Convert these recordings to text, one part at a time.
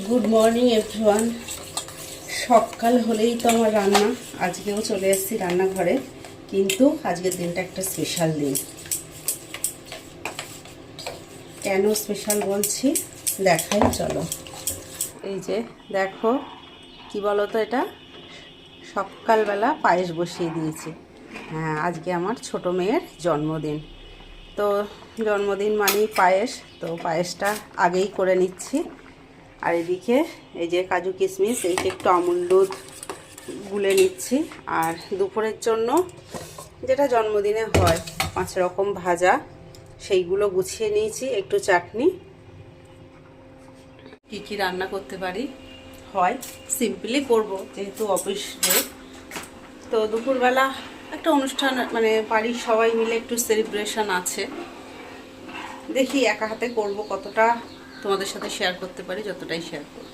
Good morning everyone. সকাল হলেই তো আমার রান্না। আজকেও চলে এসেছি রান্নাঘরে, কিন্তু আজকের দিনটা একটা স্পেশাল দিন। কেন স্পেশাল বলছি দেখাই, চলো। এই যে দেখো, কি বলো তো, এটা সকালবেলা পায়েস বসিয়ে দিয়েছি। হ্যাঁ, আজকে আমার ছোট মেয়ের জন্মদিন। তো জন্মদিন মানেই পায়েস, তো পায়েসটা আগেই করে নিচ্ছি। আর এদিকে এই যে কাজু কিশমিশ, এইটা একটু আমুল দুধ গুলে নিচ্ছি। আর দুপুরের জন্য যেটা জন্মদিনে হয় 5 রকম ভাজা, সেইগুলো গুছিয়ে নিয়েছি। একটু চাটনি। কি কি রান্না করতে পারি হয় সিম্পলি করব, যেহেতু অফিস ডে। তো দুপুরবেলা একটা অনুষ্ঠান, মানে বাড়ির সবাই মিলে একটু সেলিব্রেশন আছে। দেখি একা হাতে করব কতটা তোমাদের সাথে শেয়ার করতে পারি, যতটাই শেয়ার করব।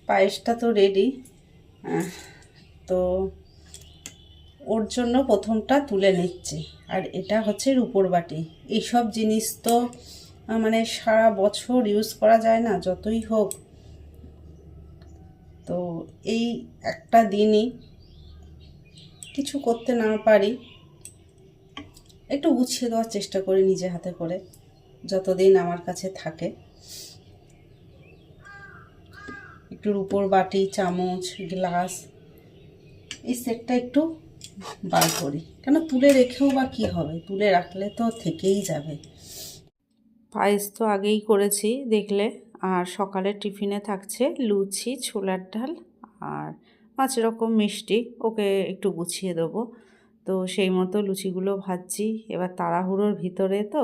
পায়েসটা তো রেডি। তো ওর জন্য প্রথমটা তুলে নিচ্ছি। আর এটা হচ্ছে রূপোর বাটি। এইসব জিনিস তো মানে সারা বছর ইউজ করা যায় না, যতই হোক। তো এই একটা দিনই কিছু করতে না পারি, একটু গুছিয়ে দেওয়ার চেষ্টা করি নিজে হাতে করে, যতদিন আমার কাছে থাকে। একটু রূপোর বাটি, চামচ, গ্লাস, এই সেটটা একটু বার করি। কেন তুলে রেখেও বা কী হবে, তুলে রাখলে তো থেকেই যাবে। পায়েস তো আগেই করেছি দেখলে। আর সকালের টিফিনে থাকছে লুচি, ছোলার ডাল আর 5 রকম মিষ্টি। ওকে একটু গুছিয়ে দেবো, তো সেই মতো লুচিগুলো ভাজছি। এবার তাড়াহুড়োর ভিতরে তো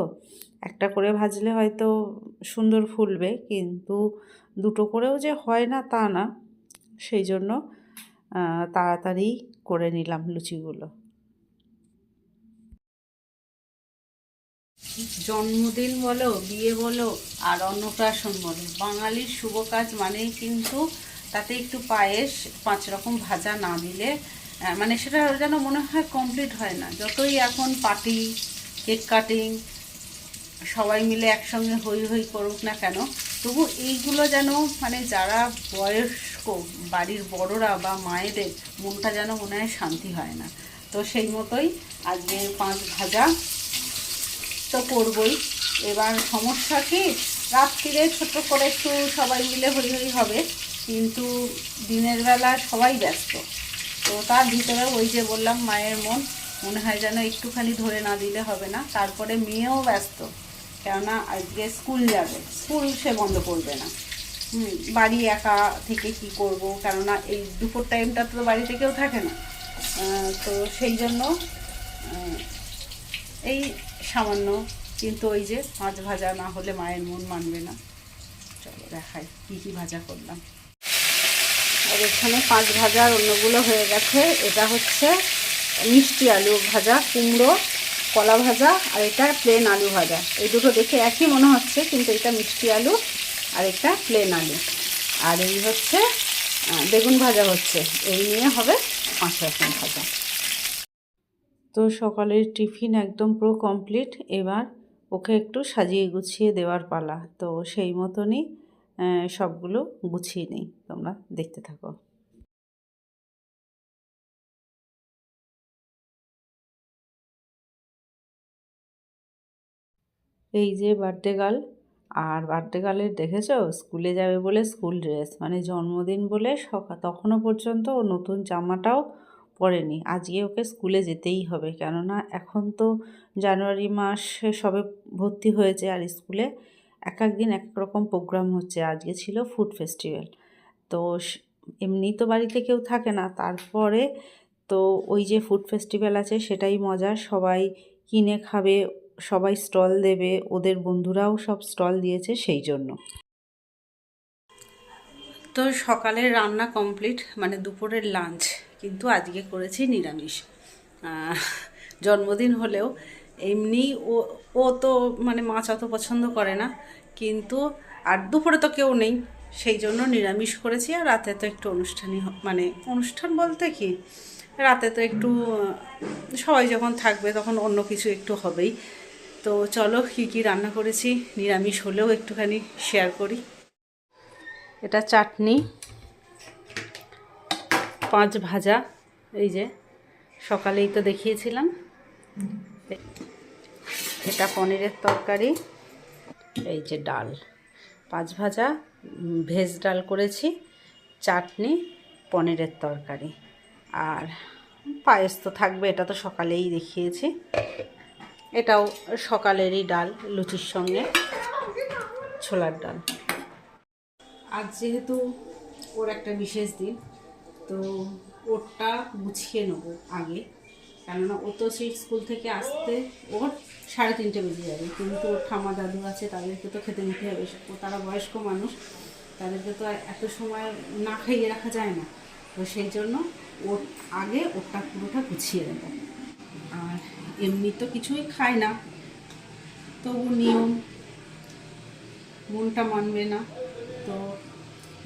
একটা করে ভাজলে হয়তো সুন্দর ফুলবে, কিন্তু দুটো করেও যে হয় না তা না। সেই জন্য তাড়াতাড়ি করে নিলাম লুচিগুলো। জন্মদিন বলো, বিয়ে বলো আর অন্নপ্রাশন বলো, বাঙালির শুভ কাজ মানেই কিন্তু তাতে একটু পায়েস, 5 রকম ভাজা না দিলে মানে সেটা যেন মনে হয় কমপ্লিট হয় না। যতই এখন পার্টি, কেক কাটিং সবাই মিলে একসঙ্গে হই হই করুক না কেন, তবু এইগুলো যেন মানে যারা বয়স্ক বাড়ির বড়রা বা মায়েদের মনটা যেন মনে হয় শান্তি হয় না। তো সেই মতোই আজকে 5 ভাজা তো করবই। এবার সমস্যা কি, রাত্রিরে ছোট করে একটু সবাই মিলে হই হই হবে, কিন্তু দিনের বেলা সবাই ব্যস্ত। তো তার ভিতরে ওই যে বললাম, মায়ের মন মনে হয় যেন একটুখানি ধরে না দিলে হবে না। তারপরে মেয়েও ব্যস্ত, কেননা আজকে স্কুল যাবে, স্কুল সে বন্ধ করবে না। বাড়ি একা থেকে কি করব, কেননা এই দুপুর টাইমটা তো বাড়িতে কেউ থাকে না। তো সেই জন্য এই সামান্য, কিন্তু ওই যে 5 ভাজা না হলে মায়ের মন মানবে না। চলো দেখাই কী কী ভাজা করলাম। আর এখানে 5 ভাজার অন্যগুলো হয়ে গেছে। এটা হচ্ছে মিষ্টি আলু ভাজা, কুমড়ো, কলা ভাজা, আর এটা প্লেন আলু ভাজা। এই দুটো দেখে একই মনে হচ্ছে, কিন্তু এটা মিষ্টি আলু আর এটা প্লেন আলু। আর এই হচ্ছে বেগুন ভাজা হচ্ছে। এই নিয়ে হবে 5 রকম ভাজা। তো সকালের টিফিন একদম পুরো কমপ্লিট। এবার ওকে একটু সাজিয়ে গুছিয়ে দেওয়ার পালা। তো সেই মতনই সবগুলো গুছিয়ে নিই, তোমরা দেখতে থাকো। এই যে বার্থডে গার্ল, আর বার্থডে গার্লের দেখেছো স্কুলে যাবে বলে স্কুল ড্রেস, মানে জন্মদিন বলে তখনও পর্যন্ত ও নতুন জামাটাও পরেনি। আজকে ওকে স্কুলে যেতেই হবে, কেননা এখন তো জানুয়ারি মাসে সবে ভর্তি হয়েছে, আর স্কুলে এক এক দিন এক এক রকম প্রোগ্রাম হচ্ছে। আজকে ছিল ফুড ফেস্টিভ্যাল। তো এমনি তো বাড়িতে কেউ থাকে না, তারপরে তো ওই যে ফুড ফেস্টিভ্যাল আছে সেটাই মজা। সবাই কিনে খাবে, সবাই স্টল দেবে, ওদের বন্ধুরাও সব স্টল দিয়েছে সেই জন্য। তো সকালের রান্না কমপ্লিট, মানে দুপুরের লাঞ্চ কিন্তু আজকে করেছি নিরামিষ। জন্মদিন হলেও এমনি ও তো মানে মাছ অত পছন্দ করে না, কিন্তু আর দুপুরে তো কেউ নেই, সেই জন্য নিরামিষ করেছি। আর রাতে তো একটু অনুষ্ঠানই, মানে অনুষ্ঠান বলতে কি, রাতে তো একটু সবাই যখন থাকবে তখন অন্য কিছু একটু হবেই। তো চলো কী কী রান্না করেছি নিরামিষ হলেও একটুখানি শেয়ার করি। এটা চাটনি, 5 ভাজা, এই যে সকালেই তো দেখিয়েছিলাম। এটা পনিরের তরকারি, এই যে ডাল, 5 ভাজা, ভেজ ডাল করেছি, চাটনি, পনিরের তরকারি, আর পায়েস তো থাকবে, এটা তো সকালেই দেখিয়েছি। এটাও সকালেরই ডাল, লুচির সঙ্গে ছোলার ডাল। আজ যেহেতু ওর একটা বিশেষ দিন, তো ওরটা গুছিয়ে নেবো আগে, কেননা ও তো সেই স্কুল থেকে আসতে ওর 3:30 বেজে যাবে, কিন্তু ওর ঠাম্মা দাদু আছে, তাদেরকে তো খেতে নিতে হবে, তারা বয়স্ক মানুষ, তাদেরকে তো এত সময় না খাইয়ে রাখা যায় না। তো সেই জন্য ওর আগে ওরটা পুরোটা গুছিয়ে দেবো। আর এমনি তো কিছুই খায় না, তবু নিয়ম, মনটা মানবে না। তো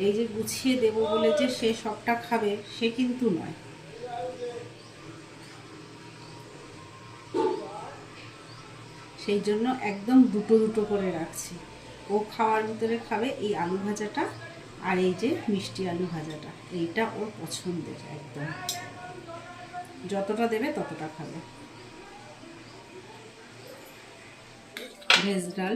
এই যে গুছিয়ে দেবো বলে যে সে সবটা খাবে সে কিন্তু নয়। সেই জন্য একদম দুটো দুটো করে রাখছি। ও খাওয়ার ভিতরে খাবে এই আলু ভাজাটা আর এই যে মিষ্টি আলু ভাজাটা, এইটা ওর পছন্দের একদম, যতটা দেবে ততটা খাবে। ভেজ ডাল,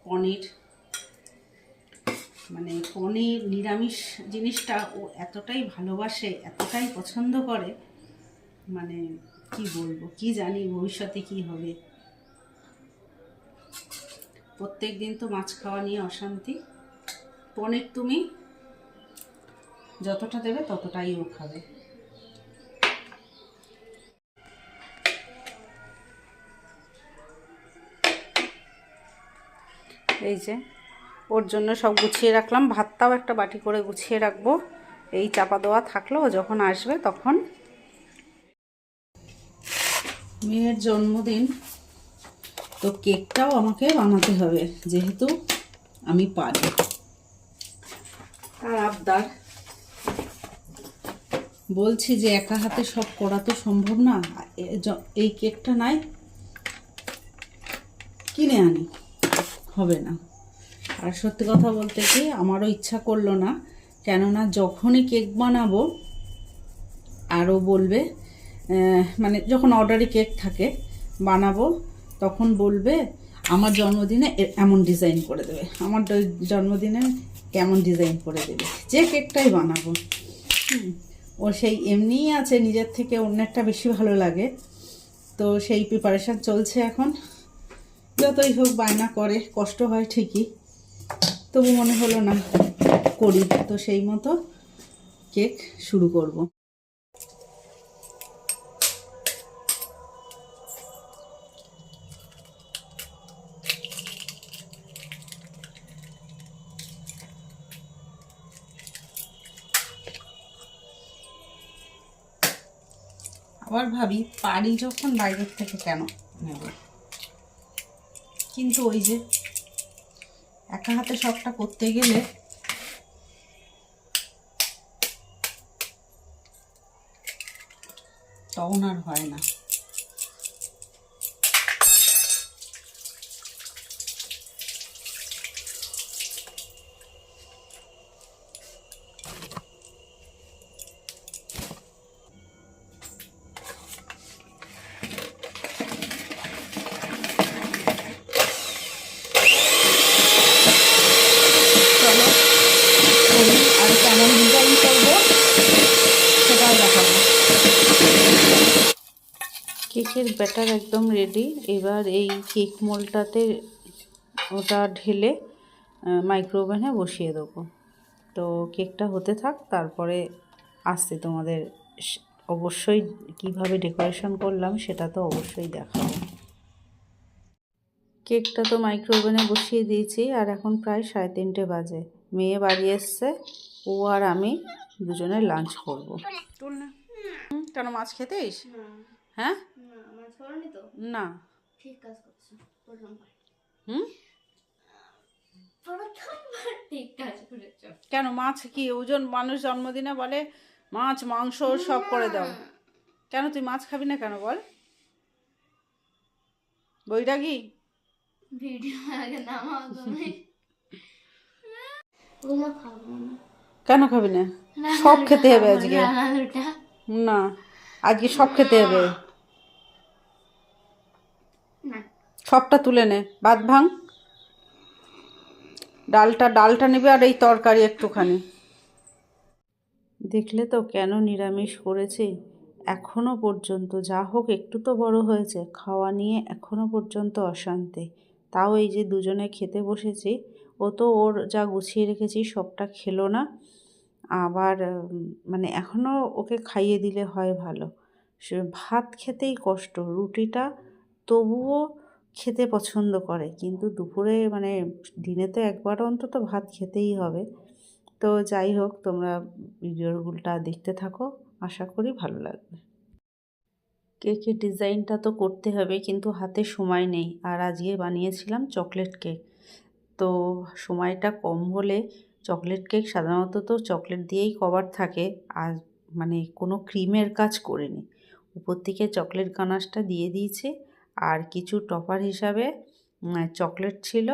পনির, মানে পনির নিরামিষ জিনিসটা ও এতটাই ভালোবাসে, এতটাই পছন্দ করে, মানে কি বলবো, কি জানি ভবিষ্যতে কি হবে। প্রত্যেক দিন তো মাছ খাওয়া নিয়ে অশান্তি, পনির তুমি যতটা দেবে ততটাই ও খাবে। এই যে ওর জন্য সব গুছিয়ে রাখলাম, ভাতটাও একটা বাটি করে গুছিয়ে রাখবো, এই চাপা দেওয়া থাকলো, ও যখন আসবে তখন। মেয়ের জন্মদিন, তো কেকটাও আমাকে বানাতে হবে, যেহেতু আমি পারি। আর আবদার, বলছি যে একা হাতে সব করা তো সম্ভব না, এই কেকটা নাই কিনে আনি, হবে না। আর সত্যি কথা বলতে কি আমারও ইচ্ছা করলো না, কেননা যখনই কেক বানাবো আরও বলবে, মানে যখন অর্ডারি কেক থাকে বানাবো তখন বলবে আমার জন্মদিনে এমন ডিজাইন করে দেবে, আমার জন্মদিনে কেমন ডিজাইন করে দেবে, যে কেকটাই বানাবো। ও সেই এমনিই আছে, নিজের থেকে অন্যেরটা বেশি ভালো লাগে, তো সেই প্রিপারেশান চলছে এখন। যতই হোক বায়না করে, কষ্ট হয় ঠিকই, তবু মনে হলো না করি, তো সেই মতো কেক শুরু করব। আবার ভাবি পারি যখন বাইরের থেকে কেন নেব, কিন্তু ওই যে একা হাতে সবটা করতে গেলে তখন আর হয় না। আর কেমন ডিজাইন করবো সেটাও দেখাবো। কেকের ব্যাটার একদম রেডি, এবার এই কেক মোল্ডটাতে ওটা ঢেলে মাইক্রোওভেনে বসিয়ে দেবো। তো কেকটা হতে থাক, তারপরে আসছে তোমাদের অবশ্যই কিভাবে ডেকোরেশন করলাম সেটা তো অবশ্যই দেখাবো। কেকটা তো মাইক্রোওভেনে বসিয়ে দিয়েছি, আর এখন প্রায় 3:30 বাজে। মেয়ে বাড়ি এসছে, ও আর আমি দুজনে লাঞ্চ করবো। কেন মাছ খেতেইস? হ্যাঁ না, কেন মাছ কি ওজন মানুষ জন্মদিনে বলে মাছ মাংস সব করে দাও, কেন তুই মাছ খাবি না কেন বল? বইটা কি ভিডিও আগে নামাও তুমি। ওগুলো খাবো না। কেন খাবি না? সব খেতে হবে আজকে। না, আজকে সব খেতে হবে। সবটা তুলে নে, ভাত ভাঙ, ডালটা নেবে আর এই তরকারি একটুখানি। দেখলে তো কেন নিরামিষ করেছি। এখনো পর্যন্ত যা হোক একটু তো বড় হয়েছে, খাওয়া নিয়ে এখনো পর্যন্ত অশান্তি। তাও এই যে দুজনে খেতে বসেছি, ও তো ওর যা গুছিয়ে রেখেছি সবটা খেলো না। আবার মানে এখনও ওকে খাইয়ে দিলে হয় ভালো। সে ভাত খেতেই কষ্ট, রুটিটা তবুও খেতে পছন্দ করে, কিন্তু দুপুরে মানে দিনে তো একবার অন্তত ভাত খেতেই হবে। তো যাই হোক, তোমরা ভিডিওগুলোটা দেখতে থাকো, আশা করি ভালো লাগবে। কেকের ডিজাইনটা তো করতে হবে, কিন্তু হাতে সময় নেই। আর আজকে বানিয়েছিলাম চকলেট কেক, তো সময়টা কম বলে চকলেট কেক সাধারণত তো চকলেট দিয়েই কভার থাকে, আর মানে কোনো ক্রিমের কাজ করিনি। উপর থেকে চকলেট গানাশটা দিয়ে দিয়েছি, আর কিছু টপার হিসাবে চকলেট ছিল,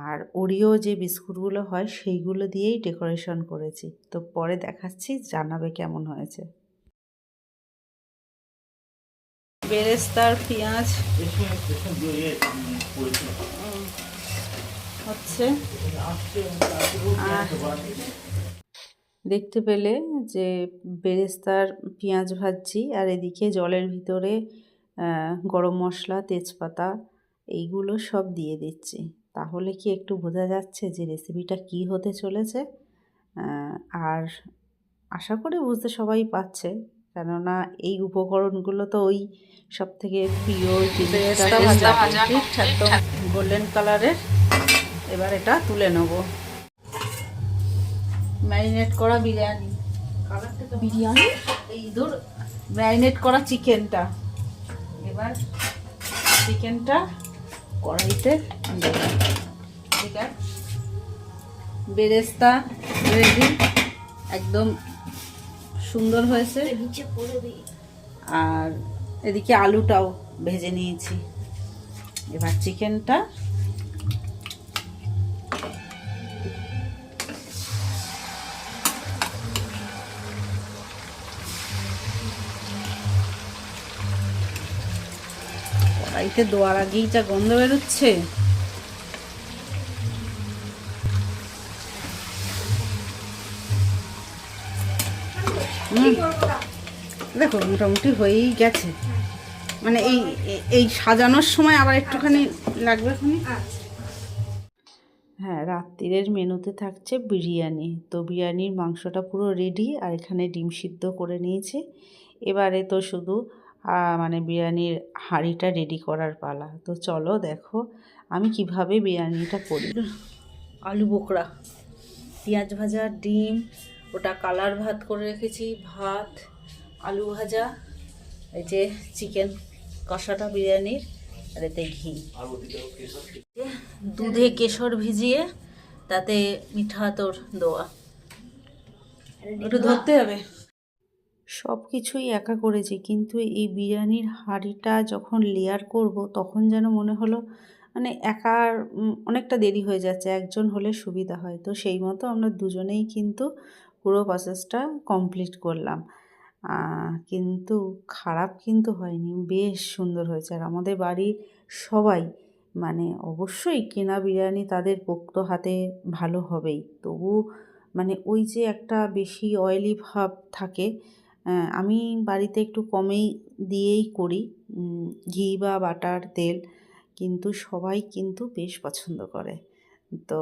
আর ওরিও যে বিস্কুটগুলো হয় সেইগুলো দিয়েই ডেকোরেশন করেছি। তো পরে দেখাচ্ছি, জানাবে কেমন হয়েছে। বেরেস্তার পেঁয়াজ হচ্ছে, আর দেখতে পেলে যে বেরেস্তার পেঁয়াজ ভাজছি, আর এদিকে জলের ভিতরে গরম মশলা, তেজপাতা এইগুলো সব দিয়ে দিচ্ছি। তাহলে কি একটু বোঝা যাচ্ছে যে রেসিপিটা কি হতে চলেছে। আর আশা করি বুঝতে সবাই পারছে, কেননা এই উপকরণগুলো তো ওই সব থেকে প্রিয় বেরেস্তা ভাজা একদম গোল্ডেন কালারের। এবার এটা তুলে নেব। ম্যারিনেট করা বিরিয়ানি, এই ধর ম্যারিনেট করা চিকেনটা, এবার চিকেনটা কড়াইতে দেব। ঠিক আছে, বেরেস্তা রেডি, একদম সুন্দর হয়েছে। আর এদিকে আলুটাও ভেজে নিয়েছি। এবার চিকেনটা কড়াইতে দেওয়ার আগেই যা গন্ধ বেরোচ্ছে। দেখো মোটামুটি হয়েই গেছে, মানে এই এই সাজানোর সময় আবার একটুখানি লাগবে। হ্যাঁ, রাত্রিরের মেনুতে থাকছে বিরিয়ানি। তো বিরিয়ানির মাংসটা পুরো রেডি, আর এখানে ডিম সিদ্ধ করে নিয়েছি। এবারে তো শুধু মানে বিরিয়ানির হাঁড়িটা রেডি করার পালা। তো চলো দেখো আমি কিভাবে বিরিয়ানিটা করি। আলু বোখরা, পেঁয়াজ ভাজা, ডিম, ওটা কালার ভাত করে রেখেছি, ভাত, আলু ভাজা, এই যে চিকেন কষাটা বিরিয়ানির, আর এতে ঘি, দুধে কেশর ভিজিয়ে তাতে মিঠা তোর দেওয়া। একটু ধরতে হবে। সব কিছুই একা করেছি, কিন্তু এই বিরিয়ানির হাঁড়িটা যখন লেয়ার করব তখন যেন মনে হলো মানে একার অনেকটা দেরি হয়ে যাচ্ছে, একজন হলে সুবিধা হয়। তো সেই মতো আমরা দুজনেই কিন্তু পুরো প্রসেসটা কমপ্লিট করলাম। কিন্তু খারাপ কিন্তু হয়নি, বেশ সুন্দর হয়েছে। আর আমাদের বাড়ির সবাই মানে অবশ্যই কেনা বিরিয়ানি তাদের পোক্ত হাতে ভালো হবেই, তবু মানে ওই যে একটা বেশি অয়েলি ভাব থাকে। আমি বাড়িতে একটু কমেই দিয়েই করি ঘি বা বাটার তেল, কিন্তু সবাই কিন্তু বেশ পছন্দ করে। তো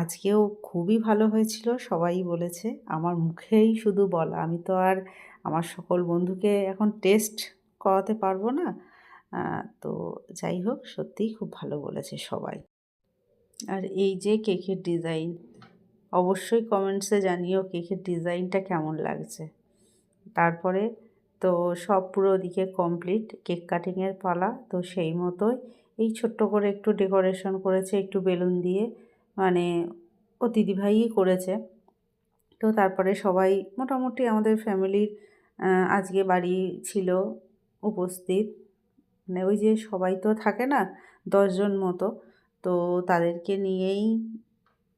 আজকেও খুবই ভালো হয়েছিল, সবাই বলেছে, আমার মুখেই শুধু বলা, আমি তো আর আমার সকল বন্ধুকে এখন টেস্ট করাতে পারবো না। তো যাই হোক, সত্যিই খুব ভালো বলেছে সবাই। আর এই যে কেকের ডিজাইন, অবশ্যই কমেন্টসে জানিও কেকের ডিজাইনটা কেমন লাগছে। তারপরে তো সব পুরো দিকে কমপ্লিট, কেক কাটিংয়ের পালা। তো সেই মতোই এই ছোট্ট করে একটু ডেকোরেশন করেছে, একটু বেলুন দিয়ে, মানে ও দিদিভাইই করেছে। তো তারপরে সবাই মোটামুটি আমাদের ফ্যামিলির আজকে বাড়ি ছিল উপস্থিত, মানে ওই যে সবাই তো থাকে না 10 জন মতো, তো তাদেরকে নিয়েই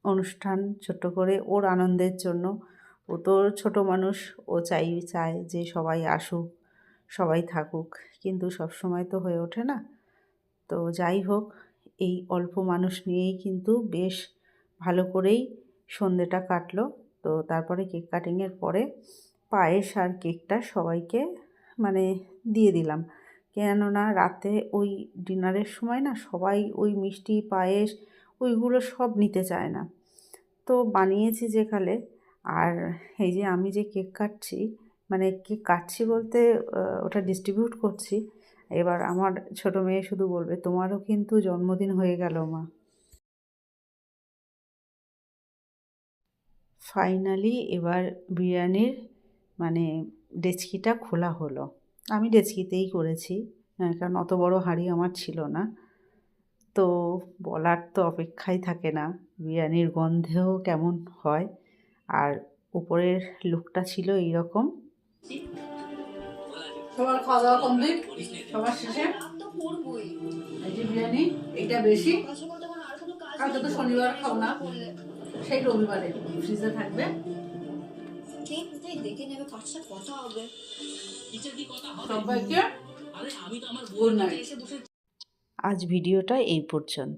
অনুষ্ঠান ছোট্ট করে ওর আনন্দের জন্য। ও তো ছোট মানুষ, ও চায় যে সবাই আসুক, সবাই থাকুক, কিন্তু সবসময় তো হয়ে ওঠে না। তো যাই হোক, এই অল্প মানুষ নিয়েই কিন্তু বেশ ভালো করেই সন্ধেটা কাটলো। তো তারপরে কেক কাটিংয়ের পরে পায়েস আর কেকটা সবাইকে মানে দিয়ে দিলাম, কেননা রাতে ওই ডিনারের সময় না সবাই ওই মিষ্টি পায়েস ওইগুলো সব নিতে চায় না। তো বানিয়েছি যেখানে, আর এই যে আমি যে কেক কাটছি, মানে কেক কাটছি বলতে ওটা ডিস্ট্রিবিউট করছি। এবার আমার ছোট মেয়ে শুধু বলবে, তোমারও কিন্তু জন্মদিন হয়ে গেল মা। ফাইনালি এবার বিরিয়ানির মানে ডেচকিটা খোলা হলো। আমি ডেচকিতেই করেছি, কারণ অত বড় হাঁড়ি আমার ছিল না। তো বলার তো অপেক্ষাই থাকে না, বিরিয়ানির গন্ধেও কেমন হয়। আর উপরের লুকটা ছিল এইরকম। সবার খাওয়া দাওয়া কমপ্লিট, সবার শেষে এই যে বিরিয়ানি, এইটা বেশি, কালকে তো শনিবার খাও না, সেই রবিবারে ফ্রিজে থাকবে। সবাইকে গুড নাইট। আজ ভিডিওটা এই পর্যন্ত।